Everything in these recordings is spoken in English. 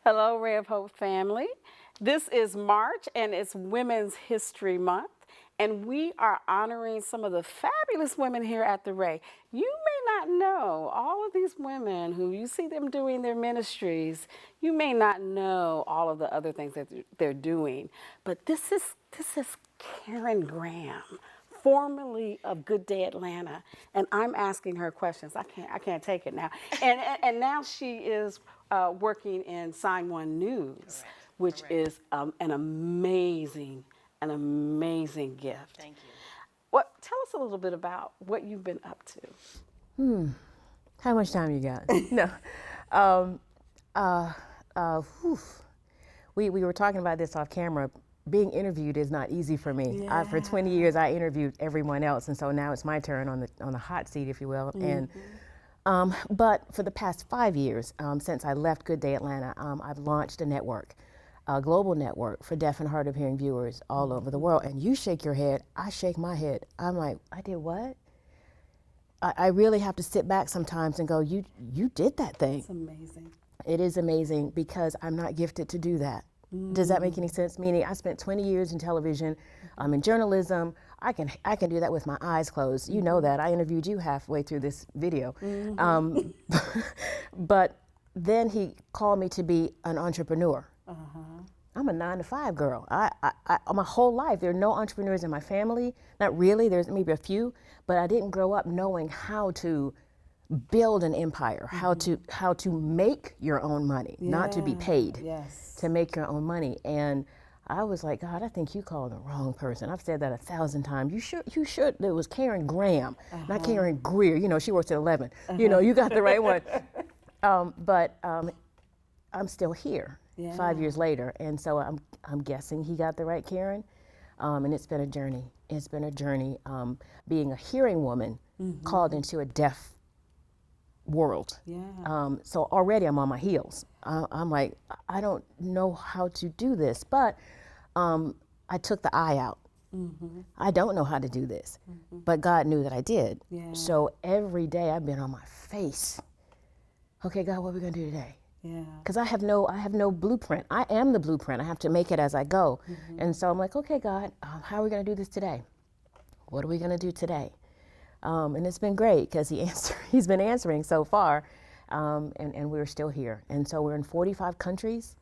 Hello, Ray of Hope family. This is March and it's Women's History Month, and we are honoring some of the fabulous women here at the Ray. You may not know all of these women who you see them doing their ministries. You may not know all of the other things that they're doing, but this is Karen Graham, formerly of Good Day Atlanta, and I'm asking her questions. I can't take it now. And now she is working in Sign One News, which is an amazing gift. Thank you. Tell us a little bit about what you've been up to. How much time you got? No. Um, whew. We were talking about this off camera. Being interviewed is not easy for me. For 20 years, I interviewed everyone else, and so now it's my turn on the hot seat, if you will. And but for the past 5 years, since I left Good Day Atlanta, I've launched a network, a global network for deaf and hard of hearing viewers all over the world. And you shake your head, I shake my head. I'm like, I did what? I really have to sit back sometimes and go, you did that thing. It's amazing. It is amazing because I'm not gifted to do that. Does that make any sense? Meaning I spent 20 years in television, in journalism. I can do that with my eyes closed. You know that. I interviewed you halfway through this video. But then he called me to be an entrepreneur. I'm a 9-to-5 girl. I my whole life, there are no entrepreneurs in my family. Not really, there's maybe a few, but I didn't grow up knowing how to build an empire, how to make your own money, not to be paid, to make your own money. And I was like, God, I think you called the wrong person. I've said that 1,000 times. You should. It was Karen Graham, not Karen Greer. You know, she works at 11. You know, you got the right one. But I'm still here 5 years later, and so I'm guessing he got the right Karen. And it's been a journey. It's been a journey being a hearing woman called into a deaf world. So already I'm on my heels. I'm like, I don't know how to do this, but I took the I out. I don't know how to do this, but God knew that I did. So every day I've been on my face. Okay, God, what are we gonna do today? Because I have no blueprint. I am the blueprint. I have to make it as I go. And so I'm like, okay, God, how are we gonna do this today? What are we gonna do today? And it's been great because he's been answering so far, and we're still here. And so we're in 45 countries.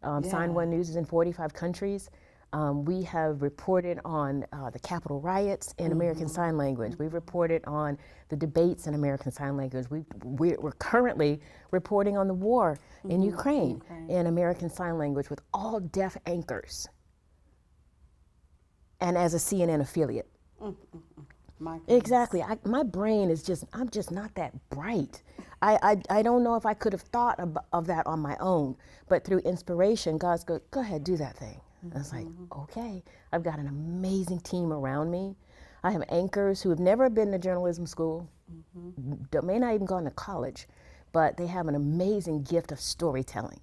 Sign One News is in 45 countries. We have reported on the Capitol riots in American Sign Language. We've reported on the debates in American Sign Language. We're currently reporting on the war in Ukraine in American Sign Language with all deaf anchors and as a CNN affiliate. Exactly. My brain is I'm just not that bright. I don't know if I could have thought of that on my own, but through inspiration, God's go ahead, do that thing. I was like, okay. I've got an amazing team around me. I have anchors who have never been to journalism school, may not even gone to college, but they have an amazing gift of storytelling.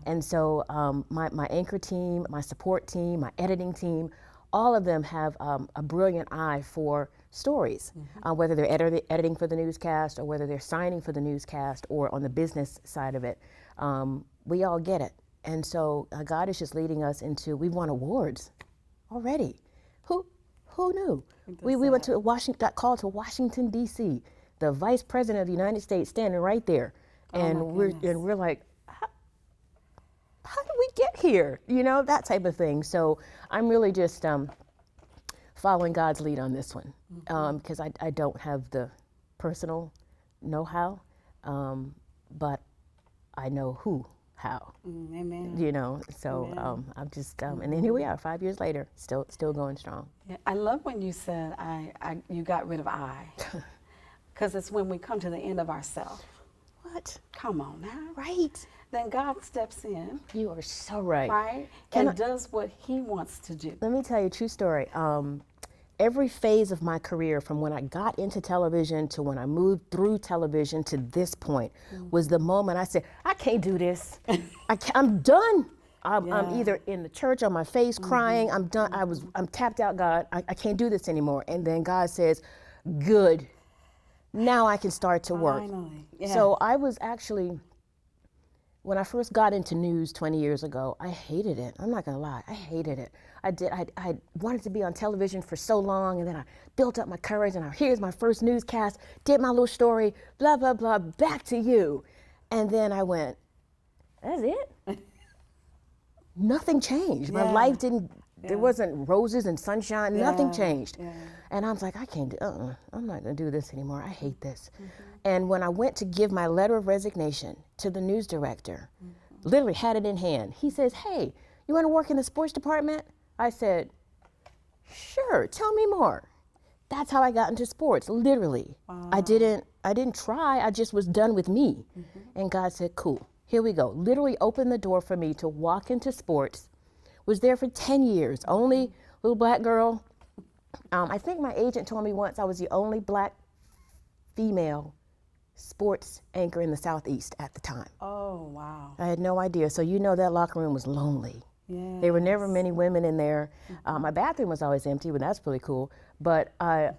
And so my anchor team, my support team, my editing team, all of them have a brilliant eye for stories, whether they're editing for the newscast or whether they're signing for the newscast or on the business side of it. We all get it. And so God is just leading us into, we've won awards already. Who knew? We went to got called to Washington, D.C., the Vice President of the United States standing right there. And we're like, how did we get here? You know, that type of thing. So I'm really just following God's lead on this one because I don't have the personal know-how, but I know how. Amen. You know, so I'm just, and then here we are 5 years later, still going strong. Yeah, I love when you said you got rid of I, because it's when we come to the end of ourselves. What? Come on now. Right. Then God steps in. You are so right. Right? And does what he wants to do. Let me tell you a true story. Every phase of my career, from when I got into television to when I moved through television to this point, was the moment I said, I can't do this. I'm done. I'm either in the church on my face crying, I'm done. I'm tapped out, God. I can't do this anymore. And then God says, good. Now I can start to work. Finally. Yeah. So I was actually, when I first got into news 20 years ago, I hated it. I'm not gonna lie, I hated it. I wanted to be on television for so long, and then I built up my courage, and here's my first newscast, did my little story, blah, blah, blah, back to you. And then I went, that's it? Nothing changed. My life didn't, there wasn't roses and sunshine, nothing changed. And I was like, I can't do, I'm not gonna do this anymore. I hate this. And when I went to give my letter of resignation to the news director, literally had it in hand, he says, hey, you wanna work in the sports department? I said, sure, tell me more. That's how I got into sports, literally. Wow. I didn't try, I just was done with me. And God said, cool, here we go. Literally opened the door for me to walk into sports. Was there for 10 years, only little black girl. I think my agent told me once I was the only black female sports anchor in the Southeast at the time. Oh, wow. I had no idea. So you know that locker room was lonely. Yes. There were never many women in there. My bathroom was always empty, but that's pretty cool. But I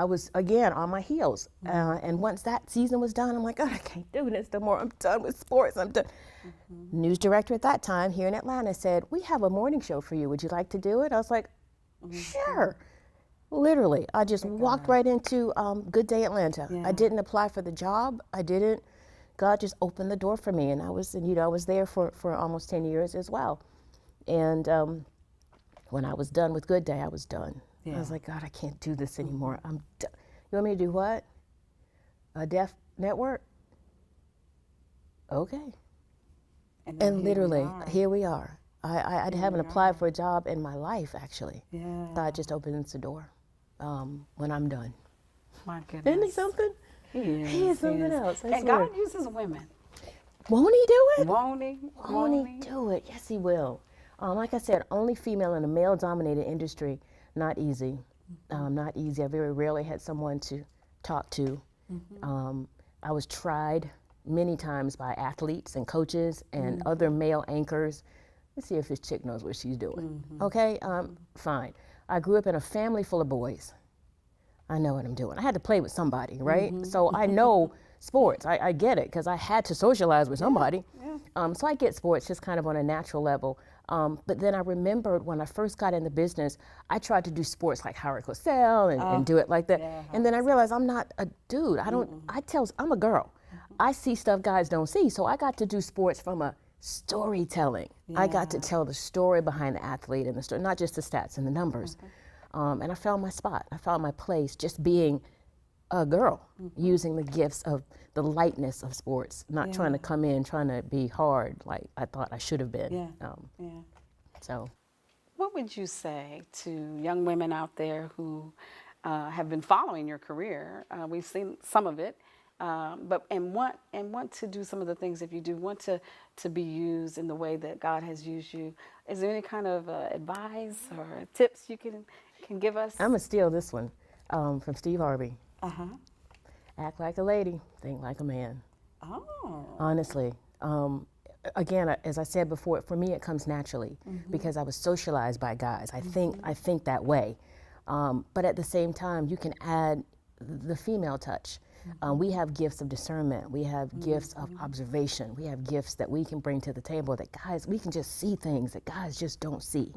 was, again, on my heels. And once that season was done, I'm like, oh, I can't do this no more. I'm done with sports. I'm done. News director at that time here in Atlanta said, we have a morning show for you. Would you like to do it? I was like, sure. Literally, I just walked right into Good Day Atlanta. I didn't apply for the job. God just opened the door for me, and I was there for almost 10 years as well. And when I was done with Good Day, I was done. I was like, God, I can't do this anymore. I'm done. You want me to do what? A deaf network? Okay. And literally, here we are. I haven't applied for a job in my life, actually. God just opens the door when I'm done. My goodness. Isn't he something? He is something else. And God uses women. Won't he do it? Won't he? Won't he do it? Yes, he will. Like I said, only female in a male-dominated industry, not easy. Not easy. I very rarely had someone to talk to. I was tried many times by athletes and coaches and other male anchors. Let's see if this chick knows what she's doing. Okay, fine. I grew up in a family full of boys. I know what I'm doing. I had to play with somebody, right? So I know sports. I get it because I had to socialize with somebody. So I get sports just kind of on a natural level. But then I remembered when I first got in the business, I tried to do sports like Howard Cosell and do it like that. And then I realized I'm not a dude. I'm a girl. I see stuff guys don't see. So I got to do sports from a storytelling. I got to tell the story behind the athlete and the story, not just the stats and the numbers. And I found my spot. I found my place just being a girl, using the gifts of the lightness of sports, not trying to come in, trying to be hard like I thought I should have been. So, what would you say to young women out there who have been following your career? We've seen some of it, but want to do some of the things, if you do want to be used in the way that God has used you. Is there any kind of advice or tips you can give us? I'm gonna steal this one from Steve Harvey. Act like a lady, think like a man. Oh. Honestly. Again, as I said before, for me it comes naturally because I was socialized by guys. I think that way. But at the same time, you can add the female touch. We have gifts of discernment. We have gifts of observation. We have gifts that we can bring to the table that guys, we can just see things that guys just don't see.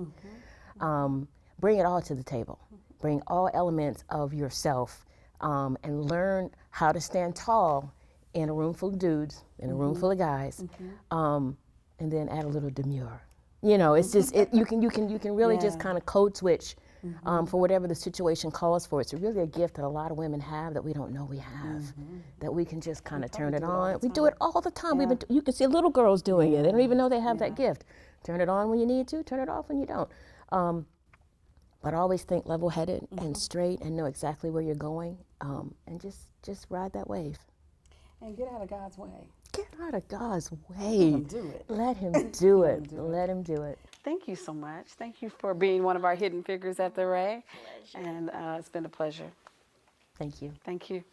Bring it all to the table. Bring all elements of yourself and learn how to stand tall in a room full of dudes, in a room full of guys, and then add a little demure. You know, it's just you can really just kind of code switch for whatever the situation calls for. It's really a gift that a lot of women have that we don't know we have, that we can just kind of turn it on. We do it all the time. You can see little girls doing it. They don't even know they have that gift. Turn it on when you need to, turn it off when you don't. But always think level-headed and straight and know exactly where you're going, and just ride that wave. And get out of God's way. Get out of God's way. Let him do it. Let him do it. Let him do it. Thank you so much. Thank you for being one of our hidden figures at the Ray. And it's been a pleasure. Thank you. Thank you.